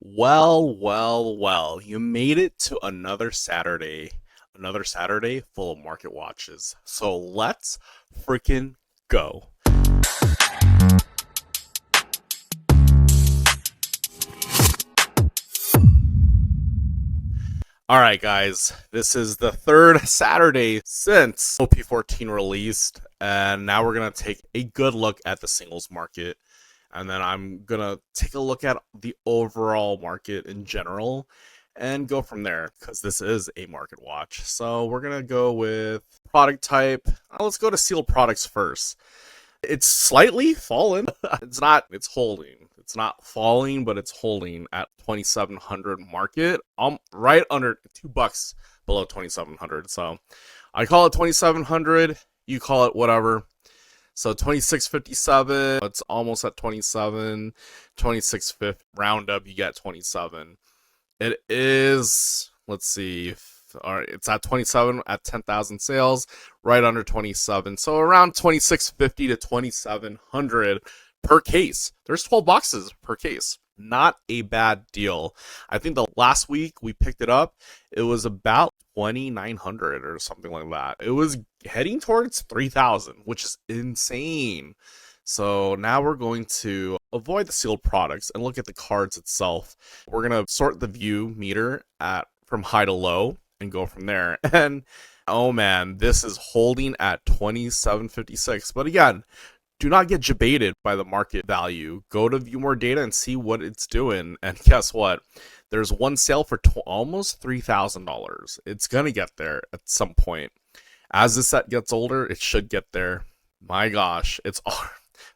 Well, you made it to another Saturday full of market watches. So let's freaking go. All right, guys, this is the third Saturday since OP-14 released, and now we're going to take a good look at the singles market. And then I'm going to take a look at the overall market in general and go from there because this is a market watch. So we're going to go with product type. Let's go to sealed products first. It's slightly fallen. It's holding. It's not falling, but it's holding at 2700 market. Right under $2 below 2700. So I call it 2700. You call it whatever. So 2657, it's almost at 27. 2650, round up, you get 27. It is, let's see, all right, it's at 27 at 10,000 sales, right under 27. So around 2650 to 2700 per case. There's 12 boxes per case. Not a bad deal. I think the last week we picked it up, it was about 2,900 or something like that. It was heading towards 3,000, which is insane. So now we're going to avoid the sealed products and look at the cards itself. We're going to sort the view meter from high to low and go from there. And oh man, this is holding at 2756. But again, do not get jebaited by the market value. Go to view more data and see what it's doing. And guess what? There's one sale for almost $3,000. It's going to get there at some point. As the set gets older, it should get there. My gosh,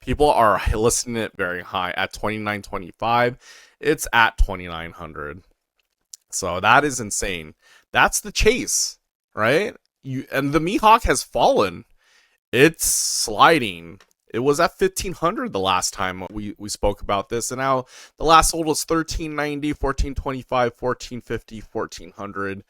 people are listing it very high at 2925. It's at 2900. So that is insane. That's the chase, right? And the Mihawk has fallen. It's sliding. It was at 1,500 the last time we spoke about this, and now the last sold was 1,390, 1,425, 1,450, 1,400.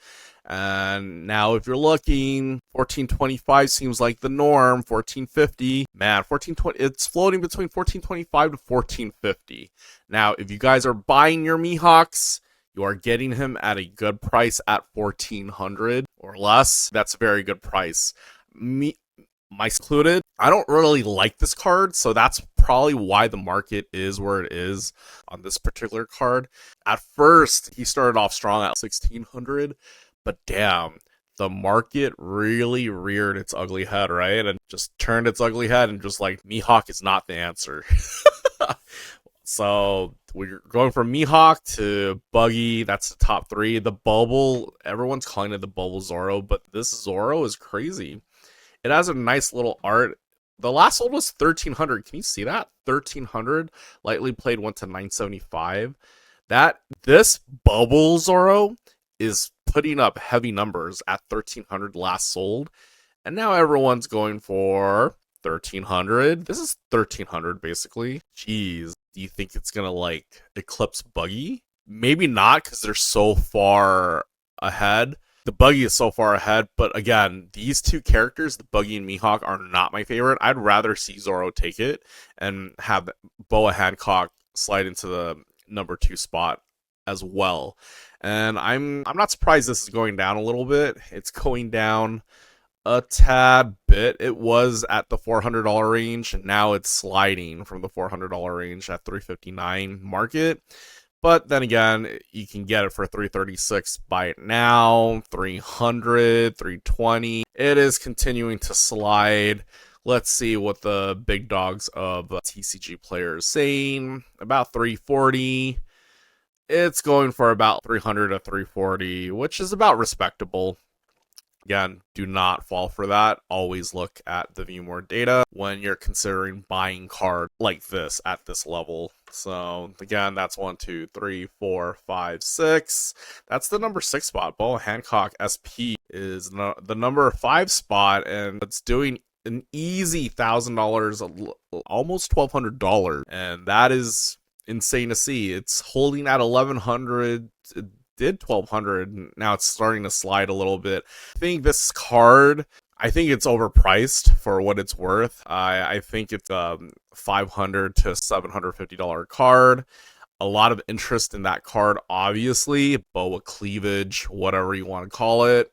And now if you're looking, 1,425 seems like the norm. 1,450, man, 1,420. It's floating between 1,425 to 1,450. Now, if you guys are buying your Mihawks, you are getting him at a good price at 1,400 or less. That's a very good price. My included, I don't really like this card, so that's probably why the market is where it is on this particular card. At first, he started off strong at 1,600, but damn, the market really reared its ugly head, right? And just turned its ugly head and just like, Mihawk is not the answer. So we're going from Mihawk to Buggy. That's the top three. The Bubble, everyone's calling it the Bubble Zoro, but this Zoro is crazy. It has a nice little art. The last sold was 1,300. Can you see that? 1,300. Lightly played went to 975. This Bubble Zoro is putting up heavy numbers at 1,300 last sold. And now everyone's going for 1,300. This is 1,300 basically. Jeez. Do you think it's going to like eclipse Buggy? Maybe not because they're so far ahead. The Buggy is so far ahead, but again, these two characters, the Buggy and Mihawk, are not my favorite. I'd rather see Zoro take it and have Boa Hancock slide into the number 2 spot as well. And I'm not surprised this is going down a little bit. It's going down a tad bit. It was at the $400 range, and now it's sliding from the $400 range at $359 market. But then again, you can get it for $336 buy it now, $300, $320. It is continuing to slide. Let's see what the big dogs of TCG players saying. About $340. It's going for about $300 to $340, which is about respectable. Again, do not fall for that. Always look at the view more data when you're considering buying card like this at this level. So again, that's 1, 2, 3, 4, 5, 6. That's the number 6 spot. Boa Hancock SP is the number 5 spot, and it's doing an easy $1,000, almost $1,200, and that is insane to see. It's holding at 1,100. Did 1,200. Now it's starting to slide a little bit. I think this card, I think it's overpriced for what it's worth. I think it's a $500 to $750 card. A lot of interest in that card, obviously. Boa cleavage, whatever you want to call it.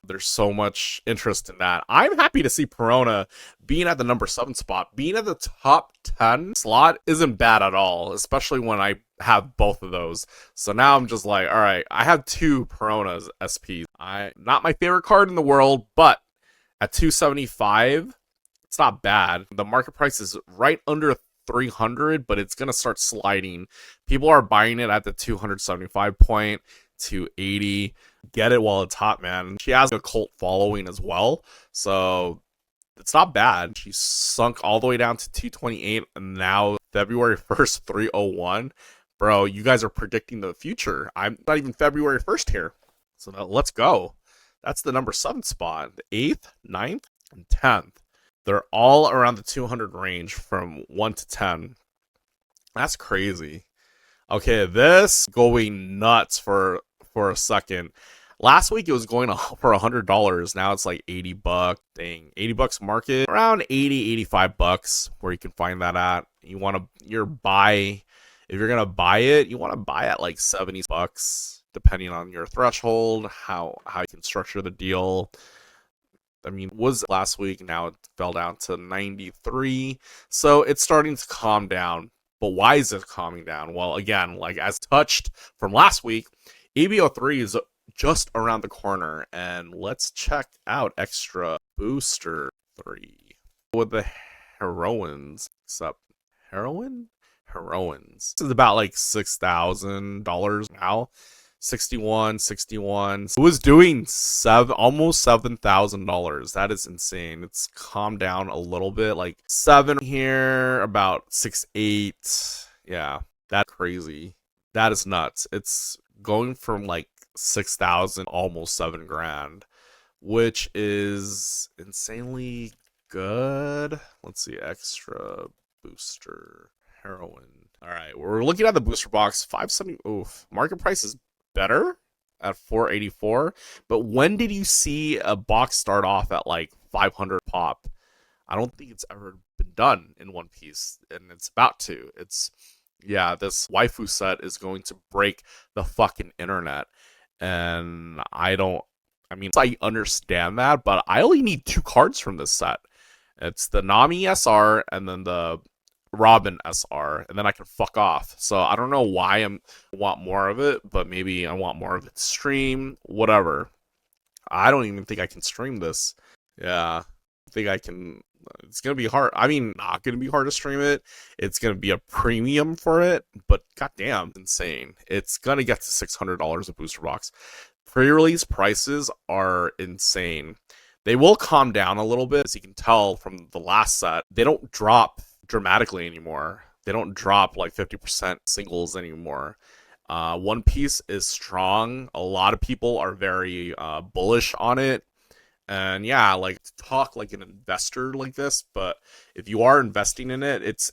There's so much interest in that. I'm happy to see Perona being at the number 7 spot. Being at the top 10 slot isn't bad at all, especially when I have both of those. So now I'm just like, all right, I have 2 Peronas SPs. Not my favorite card in the world, but at 275, it's not bad. The market price is right under 300, but it's gonna start sliding. People are buying it at the 275 point, 280. Get it while it's hot, man. She has a cult following as well, so it's not bad. She sunk all the way down to 228, and now February 1st, 301. Bro, you guys are predicting the future. I'm not even February 1st here. So now let's go. That's the number 7 spot. The 8th, 9th, and 10th. They're all around the 200 range from 1 to 10. That's crazy. Okay, this going nuts for a second. Last week it was going for $100. Now it's like $80. Dang, $80 market. Around 80, $85 where you can find that at. If you're gonna buy it, you want to buy at like $70, depending on your threshold, how you can structure the deal. I mean, was last week, now it fell down to 93. So it's starting to calm down. But why is it calming down? Well, again, like as touched from last week, ABO3 is just around the corner. And let's check out Extra Booster 3 with the heroines. Except heroines. This is about like $6,000 now. 61. It was doing almost $7,000. That is insane. It's calmed down a little bit, like 7 here, about 6.8. Yeah, that's crazy. That is nuts. It's going from like 6,000 almost 7 grand, which is insanely good. Let's see, Extra Booster Heroine. All right, we're looking at the booster box. 570. Oof, market price is better at 484, but when did you see a box start off at like 500 pop? I don't think it's ever been done in One Piece, and it's about to. This waifu set is going to break the fucking internet, and I understand that, but I only need 2 cards from this set. It's the Nami SR and then the Robin SR, and then I can fuck off. So I don't know why I want more of it, but maybe I want more of it to stream, whatever. I don't even think I can stream this. Yeah, I think I can. It's gonna be hard. I mean, not gonna be hard to stream it. It's gonna be a premium for it, but goddamn, insane. It's gonna get to $600 a booster box. Pre-release prices are insane. They will calm down a little bit, as you can tell from the last set. They don't drop dramatically anymore. They don't drop like 50% singles anymore. One Piece is strong. A lot of people are very bullish on it. And yeah, like to talk like an investor like this, but if you are investing in it, it's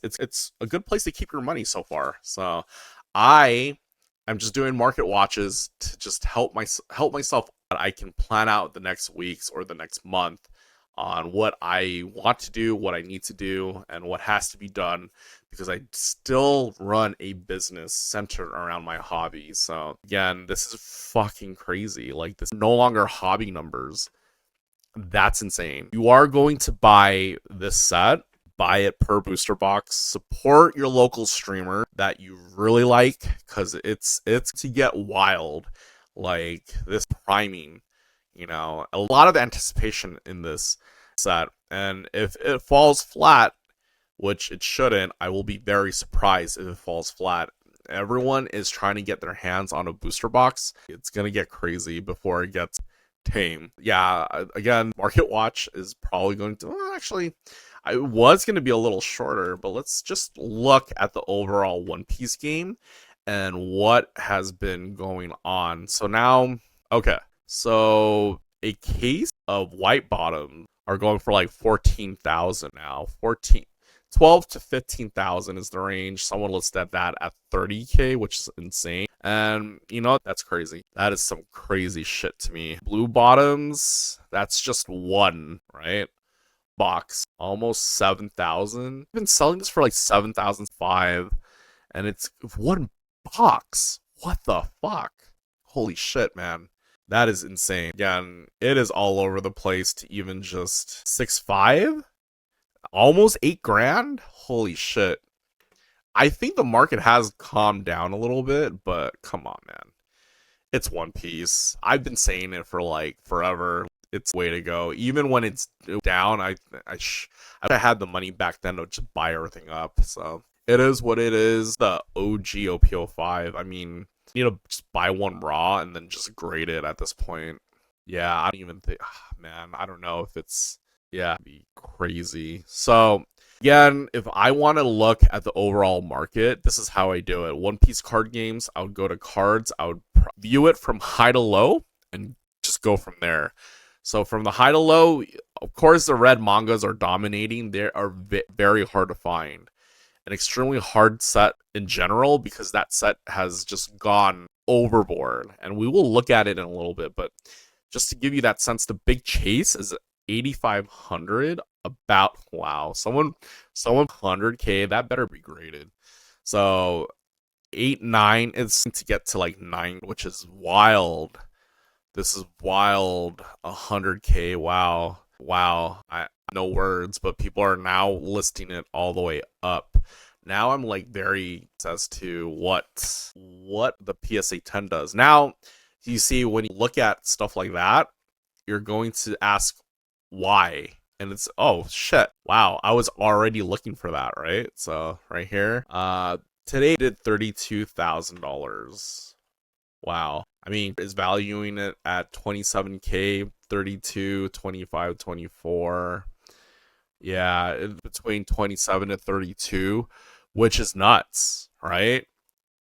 a good place to keep your money so far. So I'm just doing market watches to just help myself. I can plan out the next weeks or the next month on what I want to do, what I need to do, and what has to be done, because I still run a business centered around my hobby. So again, this is fucking crazy. Like, this no longer hobby numbers. That's insane. You are going to buy this set, buy it per booster box, support your local streamer that you really like, because it's to get wild. Like this priming, a lot of anticipation in this set, and if it falls flat, which it shouldn't, I will be very surprised if it falls flat. Everyone is trying to get their hands on a booster box. It's gonna get crazy before it gets tame. Yeah, again, market watch is probably going to actually, I was going to be a little shorter, but let's just look at the overall One Piece game and what has been going on. So now, okay, so a case of white bottom are going for like 14,000 now. 12 to 15,000 is the range. Someone listed that at 30k, which is insane. And that's crazy. That is some crazy shit to me. Blue bottoms, that's just one, right? Box, almost 7,000. I've been selling this for like 7,005, and it's one box. What the fuck? Holy shit, man. That is insane. Again, it is all over the place to even just 6.5? Almost 8 grand? Holy shit. I think the market has calmed down a little bit, but come on, man. It's One Piece. I've been saying it for like forever. It's way to go. Even when it's down, I had the money back then to just buy everything up. So it is what it is. The OG OP-05. I mean, you know, just buy one raw and then just grade it at this point. Yeah, I don't even think, man, I don't know if it's, yeah, it'd be crazy. So again, if I want to look at the overall market, this is how I do it. One Piece card games, I would go to cards, I would view it from high to low and just go from there. So from the high to low, of course, the red mangas are dominating. They are very hard to find. An extremely hard set in general because that set has just gone overboard. And we will look at it in a little bit, but just to give you that sense, the big chase is 8,500. About, wow, someone 100K, that better be graded. So 8, 9, it's to get to like 9, which is wild. This is wild. 100K, wow. I no words, but people are now listing it all the way up. Now I'm like very as to what the PSA 10 does. Now, you see, when you look at stuff like that, you're going to ask why. And it's, oh shit, wow, I was already looking for that, right? So right here, today did $32,000. Wow. I mean, is valuing it at 27K, 32, 25, 24. Yeah, between 27 to 32, which is nuts, right?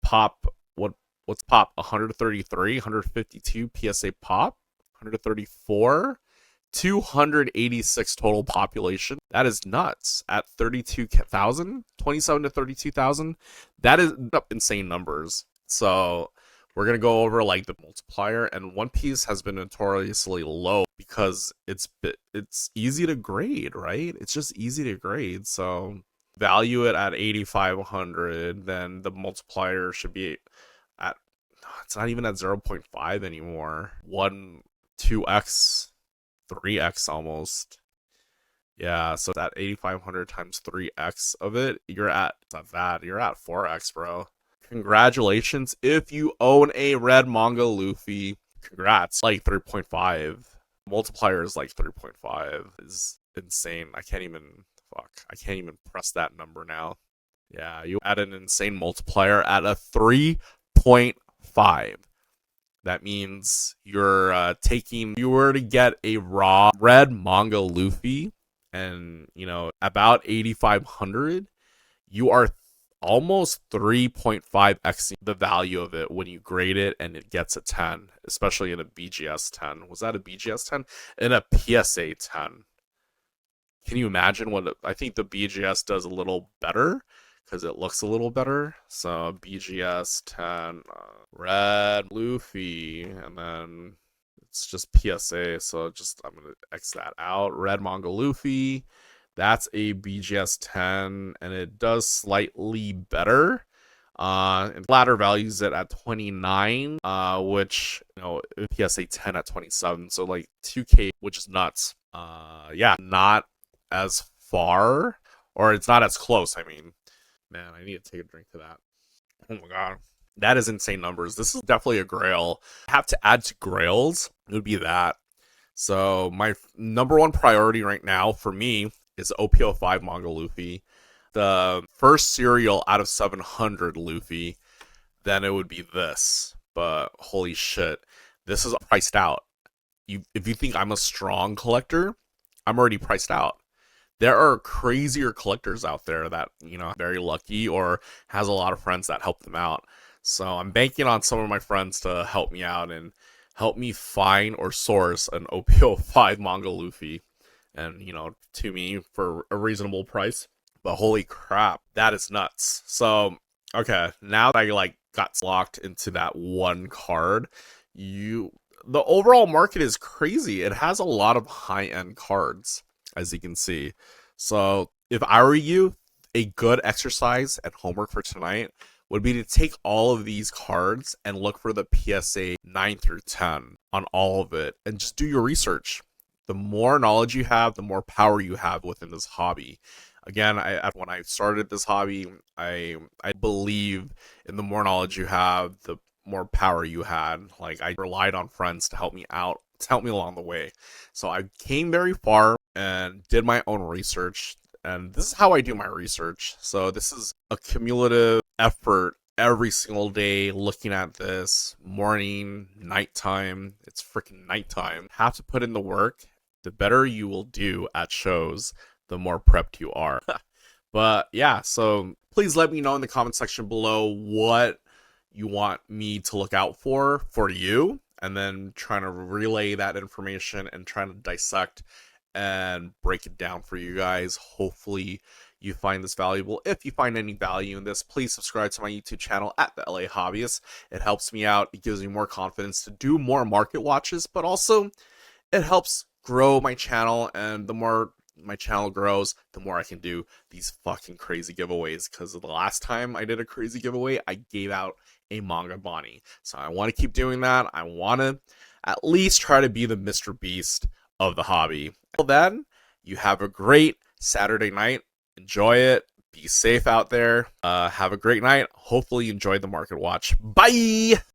Pop, what's pop? 133, 152 PSA pop, 134, 286 total population. That is nuts. At 32,000, 27 to 32,000. That is insane numbers. So we're going to go over like the multiplier, and One Piece has been notoriously low because it's easy to grade, right? It's just easy to grade. So value it at 8,500, then the multiplier should be at, it's not even at 0.5 anymore. 2x, 3x almost. Yeah, so that 8,500 times 3x of it, you're at 4x, bro. Congratulations. If you own a red manga Luffy, congrats. Like 3.5. Multiplier is like 3.5. Is insane. I can't even press that number now. Yeah, you add an insane multiplier at a 3.5. That means you're you were to get a raw red manga Luffy and, you know, about 8,500, you are almost 3.5x the value of it when you grade it and it gets a 10, especially in a BGS 10. Was that a BGS 10? In a PSA 10. Can you imagine what I think the BGS does a little better because it looks a little better. So BGS 10, red Luffy, and then it's just PSA. So just I'm gonna X that out. Red manga Luffy. That's a BGS 10, and it does slightly better. And ladder values it at 29, which, you know, PSA 10 at 27, so like 2K, which is nuts. Yeah, not as far, or it's not as close. I mean, man, I need to take a drink to that. Oh my god, that is insane numbers. This is definitely a grail. I have to add to grails, it would be that. So my number one priority right now for me is OP-05 manga Luffy. The first serial out of 700 Luffy, then it would be this. But holy shit, this is priced out. If you think I'm a strong collector, I'm already priced out. There are crazier collectors out there that, you know, very lucky or has a lot of friends that help them out. So I'm banking on some of my friends to help me out and help me find or source an OP-05 manga Luffy, and, you know, to me for a reasonable price. But holy crap, that is nuts. So okay, now that I like got locked into that one card, the overall market is crazy. It has a lot of high-end cards, as you can see. So if I were you, a good exercise and homework for tonight would be to take all of these cards and look for the PSA 9 through 10 on all of it and just do your research. The more knowledge you have, the more power you have within this hobby. Again, when I started this hobby, I believe in the more knowledge you have, the more power you had. Like, I relied on friends to help me out, to help me along the way. So I came very far and did my own research. And this is how I do my research. So this is a cumulative effort every single day, looking at this morning, nighttime. It's freaking nighttime. Have to put in the work. The better you will do at shows, the more prepped you are. But yeah, so please let me know in the comment section below what you want me to look out for you, and then trying to relay that information and trying to dissect and break it down for you guys. Hopefully you find this valuable. If you find any value in this, please subscribe to my YouTube channel at TheLAHobbyist. It helps me out. It gives me more confidence to do more market watches, but also it helps grow my channel, and the more my channel grows, the more I can do these fucking crazy giveaways. Because the last time I did a crazy giveaway, I gave out a manga Bonnie. So I want to keep doing that. I want to at least try to be the Mr. Beast of the hobby. Until then, you have a great Saturday night. Enjoy it. Be safe out there. Have a great night. Hopefully you enjoyed the market watch. Bye!